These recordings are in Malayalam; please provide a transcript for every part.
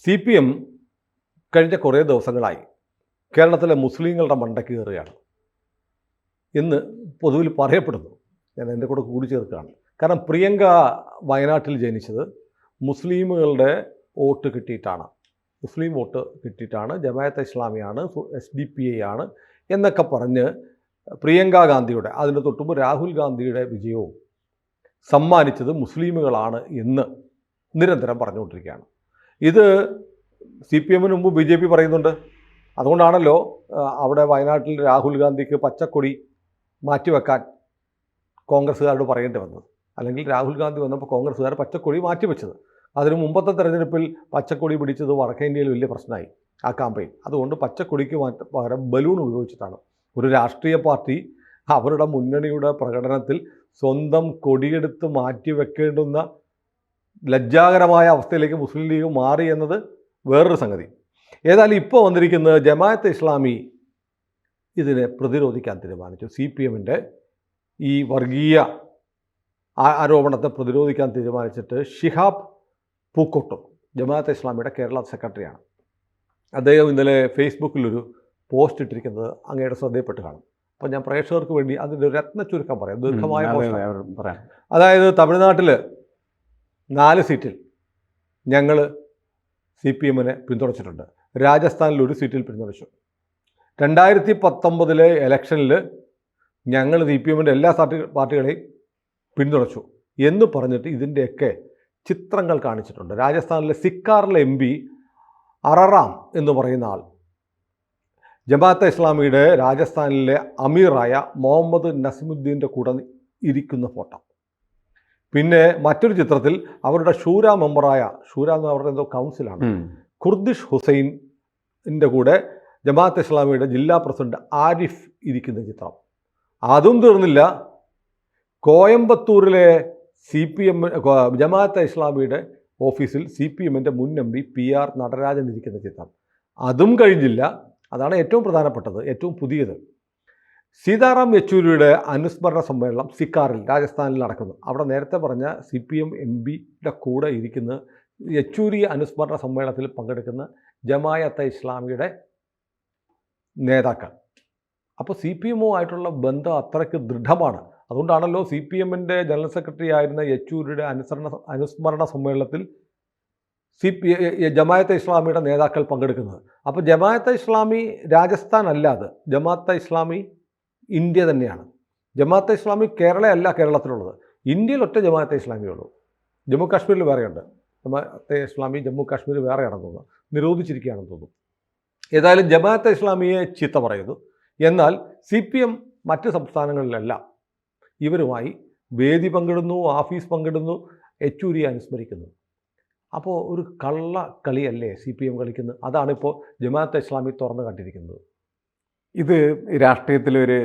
CPM കഴിഞ്ഞ കുറേ ദിവസങ്ങളായി കേരളത്തിലെ മുസ്ലിങ്ങളുടെ മണ്ടയ്ക്ക് കയറുകയാണ് എന്ന് പൊതുവിൽ പറയപ്പെടുന്നു. ഞാൻ എൻ്റെ കൂടെ കൂടിച്ചേർക്കുകയാണ്. കാരണം പ്രിയങ്ക വയനാട്ടിൽ ജനിച്ചത് മുസ്ലിമുകളുടെ വോട്ട് കിട്ടിയിട്ടാണ്. മുസ്ലിം വോട്ട് കിട്ടിയിട്ടാണ്, ജമാഅത്തെ ഇസ്ലാമിയാണ്, SDPI ആണ് എന്നൊക്കെ പറഞ്ഞ് പ്രിയങ്ക ഗാന്ധിയുടെ, അതിന് തൊട്ടുമ്പോൾ രാഹുൽ ഗാന്ധിയുടെ വിജയവും സമ്മാനിച്ചത് മുസ്ലിമുകളാണ് എന്ന് നിരന്തരം പറഞ്ഞുകൊണ്ടിരിക്കുകയാണ്. ഇത് CPMന് മുമ്പ് BJP പറയുന്നുണ്ട്. അതുകൊണ്ടാണല്ലോ അവിടെ വയനാട്ടിൽ രാഹുൽ ഗാന്ധിക്ക് പച്ചക്കൊടി മാറ്റിവെക്കാൻ കോൺഗ്രസ്സുകാരോട് പറയേണ്ടി വന്നത്. അല്ലെങ്കിൽ രാഹുൽ ഗാന്ധി വന്നപ്പോൾ കോൺഗ്രസ്സുകാർ പച്ചക്കൊടി മാറ്റിവെച്ചത്. അതിന് മുമ്പത്തെ തെരഞ്ഞെടുപ്പിൽ പച്ചക്കൊടി പിടിച്ചത് വടക്കേ ഇന്ത്യയിൽ വലിയ പ്രശ്നമായി ആ ക്യാമ്പയിൻ. അതുകൊണ്ട് പച്ചക്കൊടിക്ക് പകരം ബലൂൺ ഉപയോഗിച്ചിട്ടാണ് ഒരു രാഷ്ട്രീയ പാർട്ടി അവരുടെ മുന്നണിയുടെ പ്രകടനത്തിൽ സ്വന്തം കൊടിയെടുത്ത് മാറ്റിവെക്കേണ്ടുന്ന ലജ്ജാകരമായ അവസ്ഥയിലേക്ക് മുസ്ലിം ലീഗ് മാറി എന്നത് വേറൊരു സംഗതി. ഏതായാലും ഇപ്പോൾ വന്നിരിക്കുന്നത് ജമാഅത്തെ ഇസ്ലാമി ഇതിനെ പ്രതിരോധിക്കാൻ തീരുമാനിച്ചു. CPMൻ്റെ ഈ വർഗീയ ആരോപണത്തെ പ്രതിരോധിക്കാൻ തീരുമാനിച്ചിട്ട് ഷിഹാബ് പൂക്കോട്ടും ജമാഅത്തെ ഇസ്ലാമിയുടെ കേരള സെക്രട്ടറിയാണ്. അദ്ദേഹം ഇന്നലെ ഫേസ്ബുക്കിലൊരു പോസ്റ്റ് ഇട്ടിരിക്കുന്നത് അങ്ങയുടെ ശ്രദ്ധയിൽപ്പെട്ട് കാണും. അപ്പോൾ ഞാൻ പ്രേക്ഷകർക്ക് വേണ്ടി അതിൻ്റെ ഒരു രത്ന ചുരുക്കം പറയാം, ദീർഘമായ പറയാം. അതായത് തമിഴ്നാട്ടിൽ 4 സീറ്റിൽ ഞങ്ങൾ CPMനെ പിന്തുണച്ചിട്ടുണ്ട്. രാജസ്ഥാനിൽ 1 സീറ്റിൽ പിന്തുണച്ചു. 2019 ഇലക്ഷനിൽ ഞങ്ങൾ CPMൻ്റെ എല്ലാ പാർട്ടികളെയും പിന്തുണച്ചു എന്ന് പറഞ്ഞിട്ട് ഇതിൻ്റെയൊക്കെ ചിത്രങ്ങൾ കാണിച്ചിട്ടുണ്ട്. രാജസ്ഥാനിലെ സിക്കാറിലെ MP അററാം എന്ന് പറയുന്ന ആൾ ജമാഅത്തെ ഇസ്ലാമിയുടെ രാജസ്ഥാനിലെ അമീറായ മുഹമ്മദ് നസിമുദ്ദീൻ്റെ കൂടെ ഇരിക്കുന്ന ഫോട്ടോ. പിന്നെ മറ്റൊരു ചിത്രത്തിൽ അവരുടെ ഷൂര മെമ്പറായ, ഷൂര എന്ന് അവരുടെ എന്തോ കൗൺസിലാണ്, കുർദിഷ് ഹുസൈൻ്റെ കൂടെ ജമാഅത്തെ ഇസ്ലാമിയുടെ ജില്ലാ പ്രസിഡന്റ് ആരിഫ് ഇരിക്കുന്ന ചിത്രം. അതും തീർന്നില്ല, കോയമ്പത്തൂരിലെ CPM ജമാഅത്തെ ഇസ്ലാമിയുടെ ഓഫീസിൽ CPMൻ്റെ മുൻ MP PR നടരാജൻ ഇരിക്കുന്ന ചിത്രം. അതും കഴിഞ്ഞില്ല. അതാണ് ഏറ്റവും പ്രധാനപ്പെട്ടത്, ഏറ്റവും പുതിയത്. സീതാറാം യെച്ചൂരിയുടെ അനുസ്മരണ സമ്മേളനം സിക്കാറിൽ രാജസ്ഥാനിൽ നടക്കുന്നു. അവിടെ നേരത്തെ പറഞ്ഞ CPM MPയുടെ കൂടെ ഇരിക്കുന്ന യെച്ചൂരി അനുസ്മരണ സമ്മേളനത്തിൽ പങ്കെടുക്കുന്ന ജമാഅത്തെ ഇസ്ലാമിയുടെ നേതാക്കൾ. അപ്പോൾ CPMുമായിട്ടുള്ള ബന്ധം അത്രയ്ക്ക് ദൃഢമാണ്. അതുകൊണ്ടാണല്ലോ CPMൻ്റെ ജനറൽ സെക്രട്ടറി ആയിരുന്ന യെച്ചൂരിയുടെ അനുസ്മരണ സമ്മേളനത്തിൽ ജമാഅത്തെ ഇസ്ലാമിയുടെ നേതാക്കൾ പങ്കെടുക്കുന്നത്. അപ്പോൾ ജമാഅത്തെ ഇസ്ലാമി രാജസ്ഥാൻ അല്ലാതെ ജമാഅത്തെ ഇസ്ലാമി ഇന്ത്യ തന്നെയാണ്. ജമാഅത്തെ ഇസ്ലാമി കേരളയല്ല കേരളത്തിലുള്ളത്. ഇന്ത്യയിൽ ഒറ്റ ജമാഅത്തെ ഇസ്ലാമിയുള്ളൂ. ജമ്മു കാശ്മീരിൽ വേറെയുണ്ട്. ജമാഅത്തെ ഇസ്ലാമി ജമ്മു കാശ്മീർ വേറെയാണെന്ന് തോന്നുന്നു, നിരോധിച്ചിരിക്കുകയാണെന്ന് തോന്നുന്നു. ഏതായാലും ജമാഅത്തെ ഇസ്ലാമിയെ ചീത്ത പറയുന്നു. എന്നാൽ CPM മറ്റ് സംസ്ഥാനങ്ങളിലെല്ലാം ഇവരുമായി വേദി പങ്കിടുന്നു, ഓഫീസ് പങ്കിടുന്നു, യെച്ചൂരിയെ അനുസ്മരിക്കുന്നു. അപ്പോൾ ഒരു കള്ള കളിയല്ലേ CPM കളിക്കുന്നത്? അതാണിപ്പോൾ ജമാഅത്തെ ഇസ്ലാമി തുറന്നു കണ്ടിരിക്കുന്നത്. ഇത് രാഷ്ട്രീയത്തിലൊരു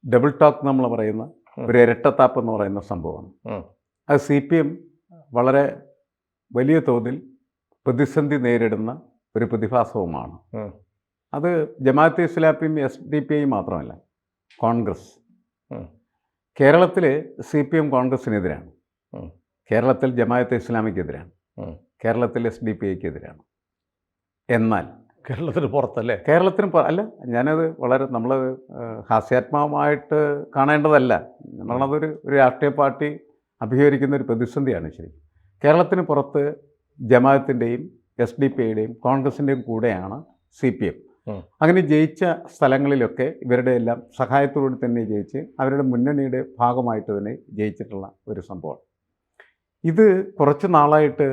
ഡബിൾ ടോക്ക് നമ്മൾ പറയുന്ന ഒരു ഇരട്ടത്താപ്പ് എന്ന് പറയുന്ന സംഭവമാണ്. അത് CPM വളരെ വലിയ തോതിൽ പ്രതിസന്ധി നേരിടുന്ന ഒരു പ്രതിഭാസവുമാണ്. അത് ജമാഅത്തെ ഇസ്ലാമിയും SDPI മാത്രമല്ല, കോൺഗ്രസ്. കേരളത്തിൽ CPM കോൺഗ്രസിനെതിരാണ്, കേരളത്തിൽ ജമാഅത്തെ ഇസ്ലാമിക്കെതിരാണ്, കേരളത്തിൽ SDPIക്കെതിരാണ്. എന്നാൽ കേരളത്തിന് പുറത്തല്ലേ? കേരളത്തിന് അല്ല, ഞാനത് വളരെ നമ്മൾ ഹാസ്യാത്മകമായിട്ട് കാണേണ്ടതല്ല. നമ്മളതൊരു രാഷ്ട്രീയ പാർട്ടി അഭിമുഖീകരിക്കുന്ന ഒരു പ്രതിസന്ധിയാണ്. ശരി, കേരളത്തിന് പുറത്ത് ജമാഅത്തിൻ്റെയും SDPIയുടെയും കോൺഗ്രസിൻ്റെയും കൂടെയാണ് CPM. അങ്ങനെ ജയിച്ച സ്ഥലങ്ങളിലൊക്കെ ഇവരുടെ എല്ലാം സഹായത്തോടെ തന്നെ ജയിച്ച് അവരുടെ മുന്നണിയുടെ ഭാഗമായിട്ട് തന്നെ ജയിച്ചിട്ടുള്ള ഒരു സംഭവമാണ്. ഇത് കുറച്ച് നാളായിട്ട്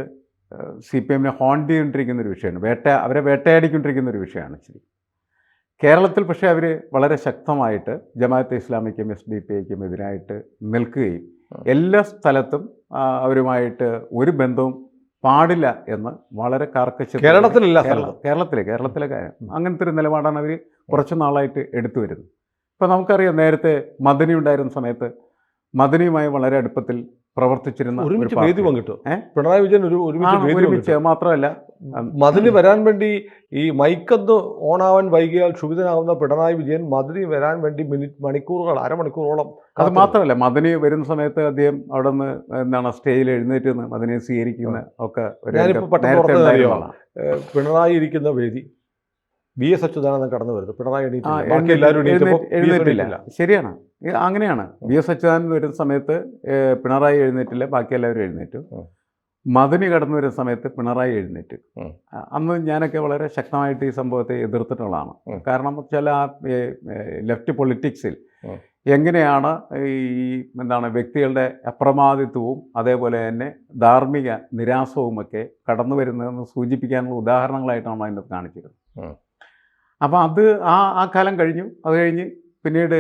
CPMനെ ഹോണ്ട് ചെയ്തുകൊണ്ടിരിക്കുന്ന ഒരു വിഷയമാണ്. അവരെ വേട്ടയാടിക്കൊണ്ടിരിക്കുന്ന ഒരു വിഷയമാണ്. ശരി, കേരളത്തിൽ പക്ഷേ അവർ വളരെ ശക്തമായിട്ട് ജമാഅത്തെ ഇസ്ലാമിക്കും SDPIക്കും എതിരായിട്ട് നിൽക്കുകയും എല്ലാ സ്ഥലത്തും അവരുമായിട്ട് ഒരു ബന്ധവും പാടില്ല എന്ന് വളരെ കർക്കശ കേരളത്തിലെ കാര്യം അങ്ങനത്തെ ഒരു നിലപാടാണ് അവർ കുറച്ച് നാളായിട്ട് എടുത്തു വരുന്നത്. ഇപ്പോൾ നമുക്കറിയാം, നേരത്തെ മദനി ഉണ്ടായിരുന്ന സമയത്ത് മദനിയുമായി വളരെ അടുപ്പത്തിൽ പ്രവർത്തിച്ചിരുന്ന പിണറായി വിജയൻ ഒരുമിച്ച് മാത്രമല്ല, മദനി വരാൻ വേണ്ടി ഈ മൈക്കത്ത് ഓണാവാൻ വൈകിയാൽ ക്ഷുഭിതനാകുന്ന പിണറായി വിജയൻ മദനി വരാൻ വേണ്ടി അരമണിക്കൂറോളം. അത് മാത്രമല്ല, മദനി വരുന്ന സമയത്ത് അദ്ദേഹം അവിടെ നിന്ന് സ്റ്റേജിൽ എഴുന്നേറ്റ് നിന്ന് മദനിയെ സ്വീകരിക്കുന്ന ഒക്കെ പിണറായി ഇരിക്കുന്ന വേദി VS അച്യുതാനന്ദൻ കടന്നു വരുന്നത്, പിണറായി എണീറ്റില്ല, ബാക്കി എല്ലാവരും എണീറ്റപ്പോൾ എഴുന്നേറ്റില്ല. ശരിയാണ്, അങ്ങനെയാണ്. VS അച്യുതാനന്ദൻ വരുന്ന സമയത്ത് പിണറായി എഴുന്നേറ്റില്ല, ബാക്കി എല്ലാവരും എഴുന്നേറ്റു. മദനി കടന്നു വരുന്ന സമയത്ത് പിണറായി എഴുന്നേറ്റു. അന്ന് ഞാനൊക്കെ വളരെ ശക്തമായിട്ട് ഈ സംഭവത്തെ എതിർത്തിട്ടുള്ളതാണ്. കാരണം വെച്ചാൽ ആ ലെഫ്റ്റ് പൊളിറ്റിക്സിൽ എങ്ങനെയാണ് ഈ വ്യക്തികളുടെ അപ്രമാദിത്വവും അതേപോലെ തന്നെ ധാർമ്മിക നിരാസവുമൊക്കെ കടന്നു വരുന്നതെന്ന് സൂചിപ്പിക്കാനുള്ള ഉദാഹരണങ്ങളായിട്ടാണ് അതിൻ്റെ കാണിച്ചിരുന്നത്. അപ്പോൾ അത് ആ കാലം കഴിഞ്ഞു. അത് കഴിഞ്ഞ് പിന്നീട്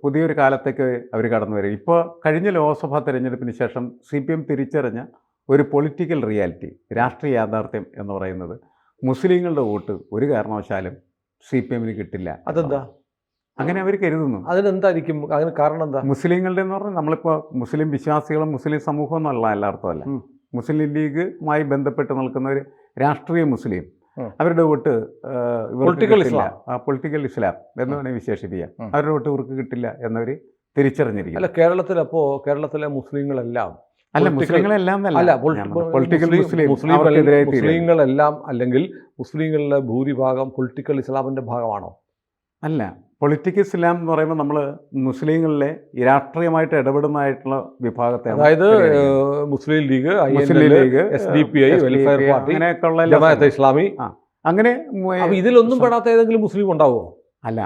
പുതിയൊരു കാലത്തേക്ക് അവർ കടന്നു വരും. ഇപ്പോൾ കഴിഞ്ഞ ലോക്സഭാ തെരഞ്ഞെടുപ്പിന് ശേഷം CPM തിരിച്ചറിഞ്ഞ ഒരു പൊളിറ്റിക്കൽ റിയാലിറ്റി, രാഷ്ട്രീയ യാഥാർത്ഥ്യം എന്ന് പറയുന്നത് മുസ്ലിങ്ങളുടെ വോട്ട് ഒരു കാരണവശാലും CPMന് കിട്ടില്ല. അതെന്താ അങ്ങനെ അവർ കരുതുന്നു? അതിനെന്തായിരിക്കും അതിന് കാരണം? എന്താ? മുസ്ലിങ്ങളുടെ എന്ന് പറഞ്ഞാൽ നമ്മളിപ്പോൾ മുസ്ലിം വിശ്വാസികളും മുസ്ലിം സമൂഹം എന്നുള്ള എല്ലാർത്ഥമല്ല, മുസ്ലിം ലീഗുമായി ബന്ധപ്പെട്ട് നിൽക്കുന്ന ഒരു രാഷ്ട്രീയ മുസ്ലിം, അവരുടെ വോട്ട് പൊളിറ്റിക്കൽ ഇസ്ലാം എന്ന് വേണമെങ്കിൽ വിശേഷിപ്പിക്കാം. അവരുടെ വോട്ട് ഇവർക്ക് കിട്ടില്ല എന്നവർ തിരിച്ചറിഞ്ഞിരിക്കും. അല്ല, കേരളത്തിലെ മുസ്ലിങ്ങളെല്ലാം അല്ല, മുസ്ലിങ്ങളെല്ലാം അല്ല, പൊളിറ്റിക്കൽ മുസ്ലിങ്ങളെല്ലാം അല്ലെങ്കിൽ മുസ്ലിങ്ങളുടെ ഭൂരിഭാഗം പൊളിറ്റിക്കൽ ഇസ്ലാമിന്റെ ഭാഗമാണോ? അല്ല, പൊളിറ്റിക്കൽ ഇസ്ലാം എന്ന് പറയുമ്പോൾ നമ്മൾ മുസ്ലിങ്ങളിലെ രാഷ്ട്രീയമായിട്ട് ഇടപെടുന്നതായിട്ടുള്ള വിഭാഗത്തെ, അതായത് മുസ്ലിം ലീഗ്, SDPI, വെൽഫെയർ പാർട്ടി, ജമാഅത്തെ ഇസ്ലാമി, അങ്ങനെ ഇതിലൊന്നും പെടാത്ത ഏതെങ്കിലും മുസ്ലിം ഉണ്ടാവുമോ? അല്ല,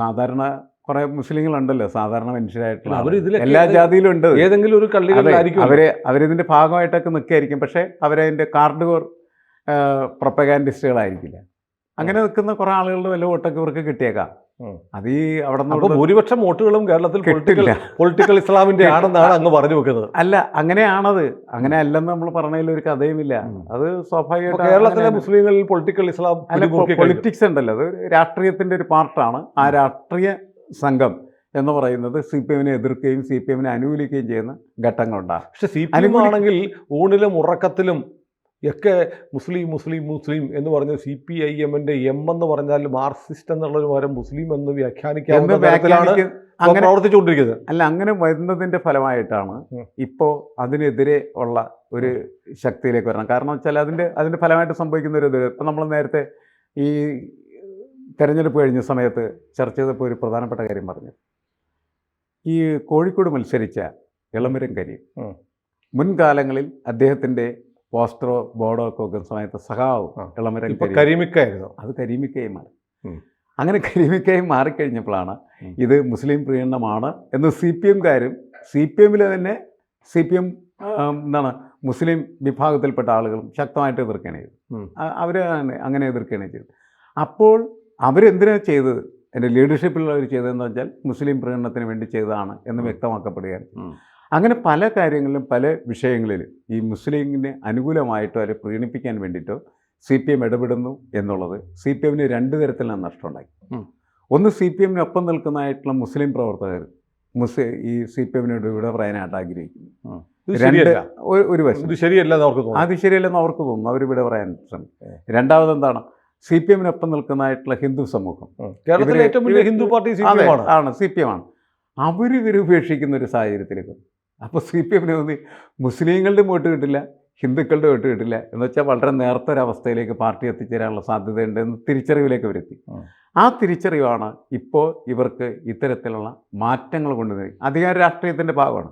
സാധാരണ കുറെ മുസ്ലിങ്ങളുണ്ടല്ലോ, സാധാരണ മനുഷ്യരായിട്ടുള്ള അവർ എല്ലാ ജാതിയിലും ഉണ്ട്. ഏതെങ്കിലും ഒരു കള്ളികളായിരിക്കും അവരിതിന്റെ ഭാഗമായിട്ടൊക്കെ നിൽക്കായിരിക്കും. പക്ഷേ അവരതിന്റെ കാർഡുകോർ പ്രൊപ്പഗാൻഡിസ്റ്റുകളായിരിക്കില്ല. അങ്ങനെ നിൽക്കുന്ന കുറെ ആളുകളുടെ വല്ല വോട്ടൊക്കെ ഇവർക്ക് കിട്ടിയേക്കാം. അത് ഈ അവിടെ നിന്ന് ഭൂരിപക്ഷം വോട്ടുകളും കേരളത്തിൽ പൊളിറ്റിക്കൽ ഇസ്ലാമിന്റെ ആണെന്നാണ് അങ്ങ് പറഞ്ഞു വെക്കുന്നത്. അല്ല, അങ്ങനെയാണത്. അങ്ങനെ അല്ലെന്ന് നമ്മൾ പറഞ്ഞതിൽ ഒരു കഥയുമില്ല. അത് സ്വാഭാവികമായിട്ട് കേരളത്തിലെ മുസ്ലിങ്ങളിൽ പൊളിറ്റിക്കൽ ഇസ്ലാം പൊളിറ്റിക്സ് ഉണ്ടല്ലോ, അത് രാഷ്ട്രീയത്തിന്റെ ഒരു പാർട്ടാണ്. ആ രാഷ്ട്രീയ സംഘം എന്ന് പറയുന്നത് CPMനെ എതിർക്കുകയും CPMനെ അനുകൂലിക്കുകയും ചെയ്യുന്ന ഘട്ടങ്ങളുണ്ടാകും. പക്ഷെ CPM ആണെങ്കിൽ ഊണിലും ഉറക്കത്തിലും ഒക്കെ മുസ്ലിം മുസ്ലിം മുസ്ലിം എന്ന് പറഞ്ഞ് CPIMന്റെ എന്ന് പറഞ്ഞാൽ മാർക്സിസ്റ്റ് എന്നുള്ളൊരു പകരം മുസ്ലിം എന്ന് വ്യാഖ്യാനിക്കാവുന്ന പ്രവർത്തിച്ചുകൊണ്ടിരിക്കുന്നത്. അല്ല, അങ്ങനെ വരുന്നതിന്റെ ഫലമായിട്ടാണ് ഇപ്പോൾ അതിനെതിരെ ഉള്ള ഒരു ശക്തിയിലേക്ക് വരണം. കാരണം വെച്ചാൽ അതിന്റെ ഫലമായിട്ട് സംഭവിക്കുന്ന ഒരു ഇപ്പം നമ്മൾ നേരത്തെ ഈ തെരഞ്ഞെടുപ്പ് കഴിഞ്ഞ സമയത്ത് ചർച്ച ചെയ്തപ്പോൾ ഒരു പ്രധാനപ്പെട്ട കാര്യം പറഞ്ഞു. ഈ കോഴിക്കോട് മത്സരിച്ച ഇളമരം കരീം മുൻകാലങ്ങളിൽ അദ്ദേഹത്തിൻ്റെ പോസ്റ്ററോ ബോർഡോ ഒക്കെ വെക്കുന്ന സമയത്ത് സഖാവ് ഇളമരം കരീമിക്കായിരുന്നു, അത് കരീമിക്കയായി മാറി. അങ്ങനെ കരീമിക്കയായി മാറിക്കഴിഞ്ഞപ്പോഴാണ് ഇത് മുസ്ലിം പ്രീണനമാണ് എന്ന് CPMകാരും CPMലെ തന്നെ CPM മുസ്ലിം വിഭാഗത്തിൽപ്പെട്ട ആളുകളും ശക്തമായിട്ട് എതിർക്കുകയാണ് ചെയ്തത്. അവർ അങ്ങനെ എതിർക്കുകയാണ് ചെയ്തത്. അപ്പോൾ അവരെന്തിനാണ് ചെയ്തത്? എൻ്റെ ലീഡർഷിപ്പിലുള്ളവർ ചെയ്തതെന്ന് വെച്ചാൽ മുസ്ലിം പ്രീണനത്തിന് വേണ്ടി ചെയ്തതാണ് എന്ന് വ്യക്തമാക്കപ്പെടുകയാണ്. അങ്ങനെ പല കാര്യങ്ങളിലും പല വിഷയങ്ങളിലും ഈ മുസ്ലിമിന് അനുകൂലമായിട്ടോ അവരെ പ്രീണിപ്പിക്കാൻ വേണ്ടിയിട്ടോ CPM ഇടപെടുന്നു എന്നുള്ളത് CPMന് രണ്ട് തരത്തിലാണ് നഷ്ടമുണ്ടാക്കി. ഒന്ന്, CPMനൊപ്പം നിൽക്കുന്നതായിട്ടുള്ള മുസ്ലിം പ്രവർത്തകർ ഈ CPMനോട് ഇവിടെ പറയാനായിട്ട് ആഗ്രഹിക്കുന്നു. ഒരു വശം അത് ശരിയല്ലെന്ന് അവർക്ക് തോന്നുന്നു, അവരിവിടെ പറയാൻ ശ്രമിക്കും. രണ്ടാമത് എന്താണ്, CPMനൊപ്പം നിൽക്കുന്നതായിട്ടുള്ള ഹിന്ദു സമൂഹം, കേരളത്തിലെ ഏറ്റവും വലിയ ഹിന്ദു പാർട്ടി CPM ആണ്. ഇവർ ഉപേക്ഷിക്കുന്ന ഒരു സാഹചര്യത്തിലേക്ക്. അപ്പോൾ CPMന് തോന്നി മുസ്ലിങ്ങളുടെ വോട്ട് കിട്ടില്ല, ഹിന്ദുക്കളുടെ വോട്ട് കിട്ടില്ല എന്ന് വെച്ചാൽ വളരെ നേർത്ത ഒരവസ്ഥയിലേക്ക് പാർട്ടി എത്തിച്ചേരാനുള്ള സാധ്യതയുണ്ട് എന്ന് തിരിച്ചറിവിലേക്ക് വരുത്തി. ആ തിരിച്ചറിവാണ് ഇപ്പോൾ ഇവർക്ക് ഇത്തരത്തിലുള്ള മാറ്റങ്ങൾ കൊണ്ടുവരുന്നത്. അധികാര രാഷ്ട്രീയത്തിൻ്റെ ഭാഗമാണ്,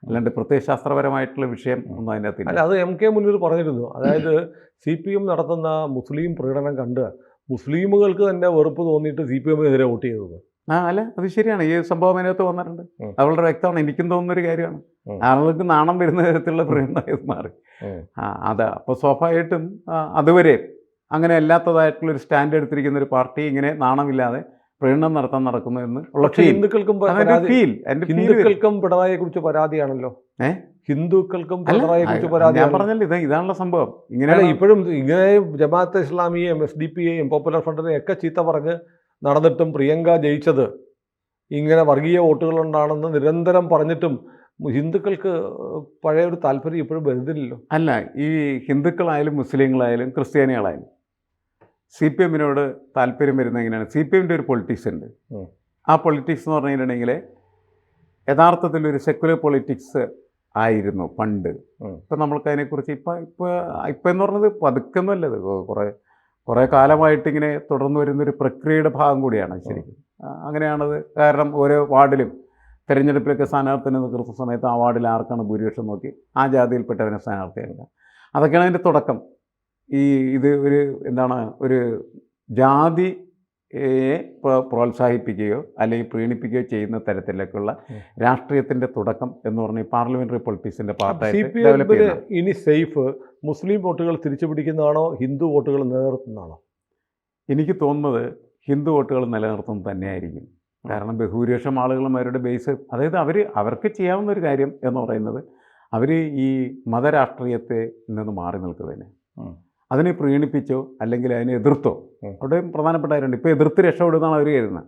അല്ലാണ്ട് പ്രത്യയശാസ്ത്രപരമായിട്ടുള്ള വിഷയം ഒന്നും അതിനകത്ത് അല്ല. അത് MK മുനീർ പറഞ്ഞിരുന്നു. അതായത് CPM നടത്തുന്ന മുസ്ലിം പ്രീണനം കണ്ട് മുസ്ലിമുകൾക്ക് തന്നെ വെറുപ്പ് തോന്നിയിട്ട് CPMനെതിരെ വോട്ട് ചെയ്തത്. അല്ല, അത് ശരിയാണ്. ഈ സംഭവം അതിനകത്ത് വന്നിട്ടുണ്ട്. അത് വളരെ വ്യക്തമാണ്. എനിക്കും തോന്നുന്നൊരു കാര്യമാണ്. ആളുകൾക്ക് നാണം വരുന്ന തരത്തിലുള്ള പ്രീണനമായി മാറി. അപ്പോൾ സ്വാഭാവികമായിട്ടും അതുവരെ അങ്ങനെ അല്ലാത്തതായിട്ടുള്ളൊരു സ്റ്റാൻഡ് എടുത്തിരിക്കുന്ന ഒരു പാർട്ടി ഇങ്ങനെ നാണമില്ലാതെ പ്രീണനം നടക്കുന്നു എന്ന് ഉള്ള ഹിന്ദുക്കൾക്കും പിണറായിയെ കുറിച്ച് പരാതിയാണല്ലോ. ഹിന്ദുക്കൾക്കും പിണറായിയെ കുറിച്ച് പരാതി. ഞാൻ പറഞ്ഞല്ലോ, ഇതാണുള്ള സംഭവം. ഇങ്ങനെ ഇപ്പോഴും ഇങ്ങനെ ജമാഅത്തെ ഇസ്ലാമിയെയും SDPയെയും പോപ്പുലർ ഫ്രണ്ടിനെയും ഒക്കെ ചീത്ത പറഞ്ഞ് നടന്നിട്ടും പ്രിയങ്ക ജയിച്ചത് ഇങ്ങനെ വർഗീയ വോട്ടുകളുണ്ടാണെന്ന് നിരന്തരം പറഞ്ഞിട്ടും ഹിന്ദുക്കൾക്ക് പഴയ ഒരു താല്പര്യം ഇപ്പോഴും വരുന്നില്ലല്ലോ. അല്ല, ഈ ഹിന്ദുക്കളായാലും മുസ്ലിങ്ങളായാലും ക്രിസ്ത്യാനികളായാലും CPMനോട് താല്പര്യം വരുന്നത് എങ്ങനെയാണ്? CPMൻ്റെ ഒരു പൊളിറ്റിക്സ് ഉണ്ട്. ആ പൊളിറ്റിക്സ് എന്ന് പറഞ്ഞു കഴിഞ്ഞിട്ടുണ്ടെങ്കിൽ യഥാർത്ഥത്തിൽ ഒരു സെക്കുലർ പൊളിറ്റിക്സ് ആയിരുന്നു പണ്ട്. ഇപ്പം നമ്മൾക്ക് അതിനെക്കുറിച്ച് ഇപ്പം എന്ന് പറഞ്ഞത് പതുക്കെന്നല്ല, ഇത് കുറേ കാലമായിട്ട് ഇങ്ങനെ തുടർന്ന് വരുന്നൊരു പ്രക്രിയയുടെ ഭാഗം കൂടിയാണ് ശരിക്കും. അങ്ങനെയാണത്. കാരണം ഓരോ വാർഡിലും തെരഞ്ഞെടുപ്പിലൊക്കെ സ്ഥാനാർത്ഥിനെ നിർത്തുന്ന സമയത്ത് ആ വാർഡിൽ ആർക്കാണ് ഭൂരിപക്ഷം നോക്കി ആ ജാതിയിൽപ്പെട്ടവനെ സ്ഥാനാർത്ഥിയാക്കുക. അതൊക്കെയാണ് അതിൻ്റെ തുടക്കം. ഇത് ഒരു ജാതിയെ പ്രോത്സാഹിപ്പിക്കുകയോ അല്ലെങ്കിൽ പ്രീണിപ്പിക്കുകയോ ചെയ്യുന്ന തരത്തിലേക്കുള്ള രാഷ്ട്രീയത്തിൻ്റെ തുടക്കം എന്ന് പറഞ്ഞാൽ പാർലമെൻ്ററി പൊളിറ്റിക്സിൻ്റെ പാർട്ടായിട്ട് ഡെവലപ്പ് ചെയ്യുന്നത്. ഇനി സേഫ് മുസ്ലിം വോട്ടുകൾ തിരിച്ചു പിടിക്കുന്നതാണോ ഹിന്ദു വോട്ടുകൾ നിലനിർത്തുന്നതാണോ? എനിക്ക് തോന്നുന്നത് ഹിന്ദു വോട്ടുകൾ നിലനിർത്തുന്നത് തന്നെയായിരിക്കും. കാരണം ബഹുഭൂരിപക്ഷം ആളുകളും അവരുടെ ബേസ്, അതായത് അവർക്ക് ചെയ്യാവുന്ന ഒരു കാര്യം എന്ന് പറയുന്നത് അവർ ഈ മതരാഷ്ട്രീയത്തെ നിന്ന് മാറി നിൽക്കുന്നതിന്, അതിനെ പ്രീണിപ്പിച്ചോ അല്ലെങ്കിൽ അതിനെ എതിർത്തോ, അവിടെ പ്രധാനപ്പെട്ട കാര്യമുണ്ട്. ഇപ്പോൾ എതിർത്ത് രക്ഷപ്പെടുന്നതാണ് അവർ കരുതുന്നത്.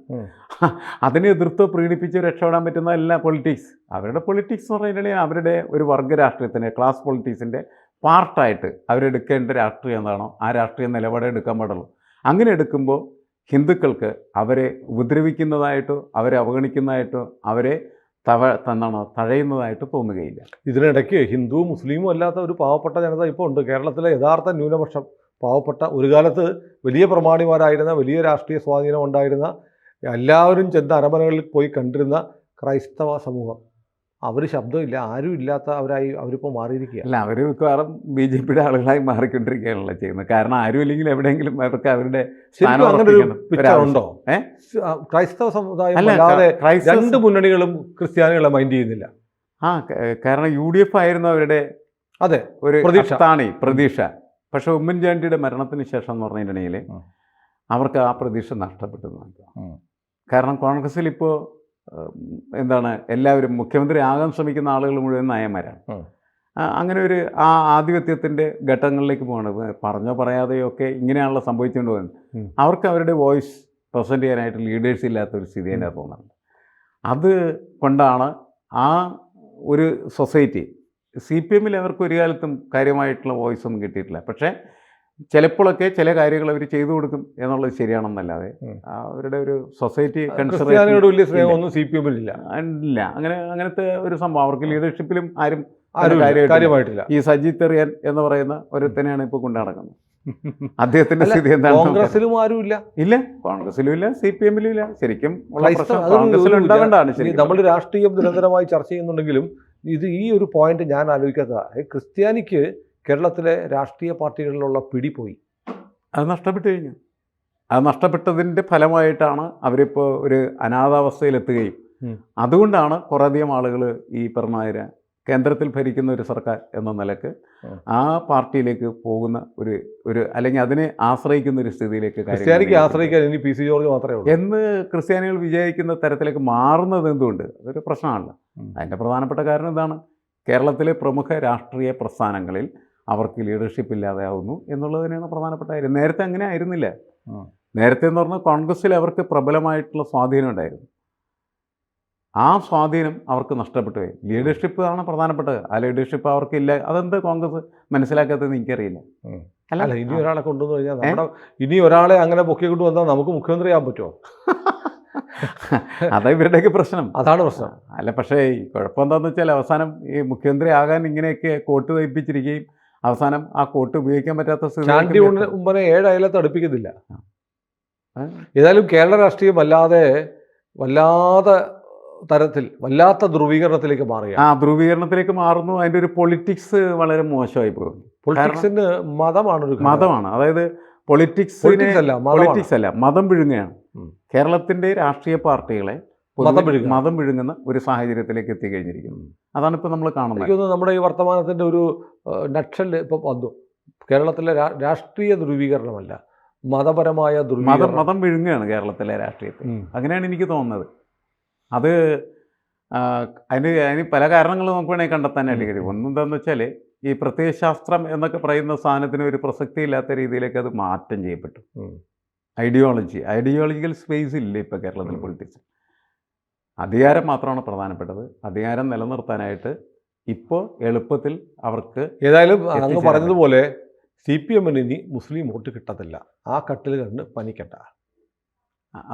അതിനെ എതിർത്തോ പ്രീണിപ്പിച്ചോ രക്ഷപ്പെടാൻ പറ്റുന്നതല്ല പൊളിറ്റിക്സ്. അവരുടെ പൊളിറ്റിക്സ് എന്ന് പറഞ്ഞിട്ടുണ്ടെങ്കിൽ അവരുടെ ഒരു വർഗ്ഗ രാഷ്ട്രീയത്തിൻ്റെ, ക്ലാസ് പൊളിറ്റിക്സിൻ്റെ പാർട്ടായിട്ട് അവരെടുക്കേണ്ട രാഷ്ട്രീയം എന്താണോ ആ രാഷ്ട്രീയ നിലപാടേ എടുക്കാൻ പാടുള്ളൂ. അങ്ങനെ എടുക്കുമ്പോൾ ഹിന്ദുക്കൾക്ക് അവരെ ഉപദ്രവിക്കുന്നതായിട്ടോ അവരെ അവഗണിക്കുന്നതായിട്ടോ അവരെ തഴയുന്നതായിട്ട് തോന്നുകയില്ല. ഇതിനിടയ്ക്ക് ഹിന്ദു മുസ്ലിമും അല്ലാത്ത ഒരു പാവപ്പെട്ട ജനത ഇപ്പോൾ ഉണ്ട്. കേരളത്തിലെ യഥാർത്ഥ ന്യൂനപക്ഷം പാവപ്പെട്ട, ഒരു കാലത്ത് വലിയ പ്രമാണിമാരായിരുന്ന, വലിയ രാഷ്ട്രീയ സ്വാധീനം ഉണ്ടായിരുന്ന, എല്ലാവരും ചെന്ന അരമനകളിൽ പോയി കണ്ടിരുന്ന ക്രൈസ്തവ സമൂഹം, അവർ ശബ്ദമില്ല, ആരും ഇല്ലാത്ത അവരിപ്പോൾ മാറിയിരിക്കുക. അല്ല, അവർ മിക്കവാറും BJPയുടെ ആളുകളായി മാറിക്കൊണ്ടിരിക്കുകയാണല്ലോ ചെയ്യുന്നത്. കാരണം ആരും ഇല്ലെങ്കിൽ എവിടെയെങ്കിലും അവർക്ക് അവരുടെ ഉണ്ടോ? ക്രൈസ്തവ സമുദായം അല്ലാതെ രണ്ട് മുന്നണികളും ക്രിസ്ത്യാനികളെ മൈൻഡ് ചെയ്യുന്നില്ല. കാരണം UDF ആയിരുന്നു അവരുടെ ഒരു പ്രതീക്ഷ. പക്ഷെ ഉമ്മൻചാണ്ടിയുടെ മരണത്തിന് ശേഷം എന്ന് പറഞ്ഞിട്ടുണ്ടെങ്കിൽ അവർക്ക് ആ പ്രതീക്ഷ നഷ്ടപ്പെട്ടു. കാരണം കോൺഗ്രസ്സിൽ ഇപ്പോൾ എല്ലാവരും മുഖ്യമന്ത്രി ആകാൻ ശ്രമിക്കുന്ന ആളുകൾ മുഴുവൻ നായന്മാരാണ്. അങ്ങനെ ഒരു ആധിപത്യത്തിൻ്റെ ഘട്ടങ്ങളിലേക്ക് പോകണത് പറഞ്ഞോ പറയാതെയോ ഒക്കെ ഇങ്ങനെയാണല്ലോ സംഭവിച്ചുകൊണ്ട് പോകുന്നത്. അവർക്ക് അവരുടെ വോയിസ് പ്രസൻറ്റ് ചെയ്യാനായിട്ട് ലീഡേഴ്സ് ഇല്ലാത്തൊരു സ്ഥിതി തന്നെ തോന്നുന്നുണ്ട്. അത് കൊണ്ടാണ് ആ ഒരു സൊസൈറ്റി CPM അവർക്ക് ഒരു കാലത്തും കാര്യമായിട്ടുള്ള വോയിസ് ഒന്നും കിട്ടിയിട്ടില്ല. പക്ഷേ ചിലപ്പോഴൊക്കെ ചില കാര്യങ്ങൾ അവർ ചെയ്തു കൊടുക്കും എന്നുള്ളത് ശരിയാണെന്നല്ലാതെ അവരുടെ ഒരു സൊസൈറ്റി ക്രിസ്ത്യാനിയോട് വലിയ സ്നേഹമൊന്നും CPM ഇല്ല. അങ്ങനത്തെ ഒരു സംഭവം അവർക്ക് ലീഡർഷിപ്പിലും ആരും കാര്യമായിട്ടില്ല. ഈ സജി തെറിയൻ എന്ന് പറയുന്ന ഒരുത്തനെയാണ് ഇപ്പോൾ കൊണ്ടു നടക്കുന്നത്. അദ്ദേഹത്തിന്റെ സ്ഥിതി എന്താണ്? കോൺഗ്രസിലും ആരും ഇല്ല, കോൺഗ്രസിലും ഇല്ല, CPM ഇല്ല. ശരിക്കും നമ്മൾ രാഷ്ട്രീയം നിരന്തരമായി ചർച്ച ചെയ്യുന്നുണ്ടെങ്കിലും ഈ ഒരു പോയിന്റ് ഞാൻ ആലോചിക്കാത്ത, ക്രിസ്ത്യാനിക്ക് കേരളത്തിലെ രാഷ്ട്രീയ പാർട്ടികളിലുള്ള പിടി പോയി, അത് നഷ്ടപ്പെട്ടു കഴിഞ്ഞു. അത് നഷ്ടപ്പെട്ടതിൻ്റെ ഫലമായിട്ടാണ് അവരിപ്പോൾ ഒരു അനാഥാവസ്ഥയിലെത്തുകയും അതുകൊണ്ടാണ് കുറേയധികം ആളുകൾ ഈ പറഞ്ഞ കേന്ദ്രത്തിൽ ഭരിക്കുന്ന ഒരു സർക്കാർ എന്ന നിലക്ക് ആ പാർട്ടിയിലേക്ക് പോകുന്ന ഒരു അല്ലെങ്കിൽ അതിനെ ആശ്രയിക്കുന്ന ഒരു സ്ഥിതിയിലേക്ക് ക്രിസ്ത്യാനിക്ക് ആശ്രയിക്കാൻ ഇനി PC ജോർജ് മാത്രമേ ഉള്ളൂ എന്ന് ക്രിസ്ത്യാനികൾ വിചാരിക്കുന്ന തരത്തിലേക്ക് മാറുന്നത് എന്തുകൊണ്ട്? അതൊരു പ്രശ്നമാണല്ലോ. അതിൻ്റെ പ്രധാനപ്പെട്ട കാരണം എന്താണ്? കേരളത്തിലെ പ്രമുഖ രാഷ്ട്രീയ പ്രസ്ഥാനങ്ങളിൽ അവർക്ക് ലീഡർഷിപ്പ് ഇല്ലാതെയാവുന്നു എന്നുള്ളത് തന്നെയാണ് പ്രധാനപ്പെട്ട കാര്യം. നേരത്തെ അങ്ങനെ ആയിരുന്നില്ല. നേരത്തെ എന്ന് പറഞ്ഞാൽ കോൺഗ്രസ്സിൽ അവർക്ക് പ്രബലമായിട്ടുള്ള സ്വാധീനം ഉണ്ടായിരുന്നു. ആ സ്വാധീനം അവർക്ക് നഷ്ടപ്പെട്ടു പോയി. ലീഡർഷിപ്പ് ആണ് പ്രധാനപ്പെട്ടത്. ആ ലീഡർഷിപ്പ് അവർക്കില്ല. അതെന്ത് കോൺഗ്രസ് മനസ്സിലാക്കാത്തതെന്ന് എനിക്കറിയില്ല. അല്ല, ഇനി ഒരാളെ കൊണ്ടുവന്നു കഴിഞ്ഞാൽ ഇനി ഒരാളെ അങ്ങനെ പൊക്കി കൊണ്ടുവന്നാൽ നമുക്ക് മുഖ്യമന്ത്രി ആകാൻ പറ്റുമോ? അതാ ഇവരുടെയൊക്കെ പ്രശ്നം. അതാണ് പ്രശ്നം. അല്ല, പക്ഷേ ഈ കുഴപ്പം എന്താണെന്ന് വെച്ചാൽ അവസാനം ഈ മുഖ്യമന്ത്രി ആകാൻ ഇങ്ങനെയൊക്കെ കോട്ട് തയ്പ്പിച്ചിരിക്കുകയും അവസാനം ആ കോട്ട് ഉപയോഗിക്കാൻ പറ്റാത്ത ചാണ്ടി ഉമ്മനെ 7 അയലത്ത് അടുപ്പിക്കുന്നില്ല. ഏതായാലും കേരള രാഷ്ട്രീയം വല്ലാതെ തരത്തിൽ വല്ലാത്ത ധ്രുവീകരണത്തിലേക്ക് മാറുക. ധ്രുവീകരണത്തിലേക്ക് മാറുന്നു. അതിൻ്റെ ഒരു പൊളിറ്റിക്സ് വളരെ മോശമായി പോകുന്നു. പൊളിറ്റിക്സിന് മതമാണ്. അതായത് പൊളിറ്റിക്സ് അല്ല, മതം വിഴുങ്ങുകയാണ്. കേരളത്തിൻ്റെ രാഷ്ട്രീയ പാർട്ടികളെ മതം വിഴുങ്ങുന്ന ഒരു സാഹചര്യത്തിലേക്ക് എത്തിക്കഴിഞ്ഞിരിക്കുന്നു. അതാണ് ഇപ്പോൾ നമ്മൾ കാണുന്നത്. നമ്മുടെ ഈ വർത്തമാനത്തിൻ്റെ ഒരു നക്ഷല് ഇപ്പോൾ വന്നു. കേരളത്തിലെ രാഷ്ട്രീയ ധ്രുവീകരണമല്ല, മതപരമായ മതം വിഴുങ്ങുകയാണ് കേരളത്തിലെ രാഷ്ട്രീയത്തിൽ. അങ്ങനെയാണ് എനിക്ക് തോന്നുന്നത്. അത് അതിന് പല കാരണങ്ങൾ നമുക്ക് വേണമെങ്കിൽ കണ്ടെത്താനായിട്ട് കഴിയും. ഒന്നെന്താണെന്ന് വെച്ചാൽ ഈ പ്രത്യയശാസ്ത്രം എന്നൊക്കെ പറയുന്ന സാധനത്തിന് ഒരു പ്രസക്തി ഇല്ലാത്ത രീതിയിലേക്ക് അത് മാറ്റം ചെയ്യപ്പെട്ടു. ഐഡിയോളജിക്കൽ സ്പേസ് ഇല്ല ഇപ്പോൾ കേരളത്തിൽ പൊളിറ്റിക്സ്. അധികാരം മാത്രമാണ് പ്രധാനപ്പെട്ടത്. അധികാരം നിലനിർത്താനായിട്ട് ഇപ്പോൾ എളുപ്പത്തിൽ അവർക്ക് ഏതായാലും അങ്ങ് പറഞ്ഞതുപോലെ CPM ഇനി മുസ്ലിം വോട്ട് കിട്ടത്തില്ല. ആ കട്ടിൽ കണ്ട് പനിക്കട്ട.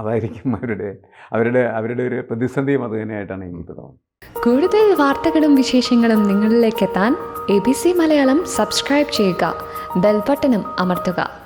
അതായിരിക്കും അവരുടെ ഒരു പ്രതിസന്ധിയും അത് തന്നെയായിട്ടാണ് എനിക്ക് തോന്നുന്നത്. കൂടുതൽ വാർത്തകളും വിശേഷങ്ങളും നിങ്ങളിലേക്ക് എത്താൻ ABC മലയാളം സബ്സ്ക്രൈബ് ചെയ്യുക, ബെൽ ബട്ടണും അമർത്തുക.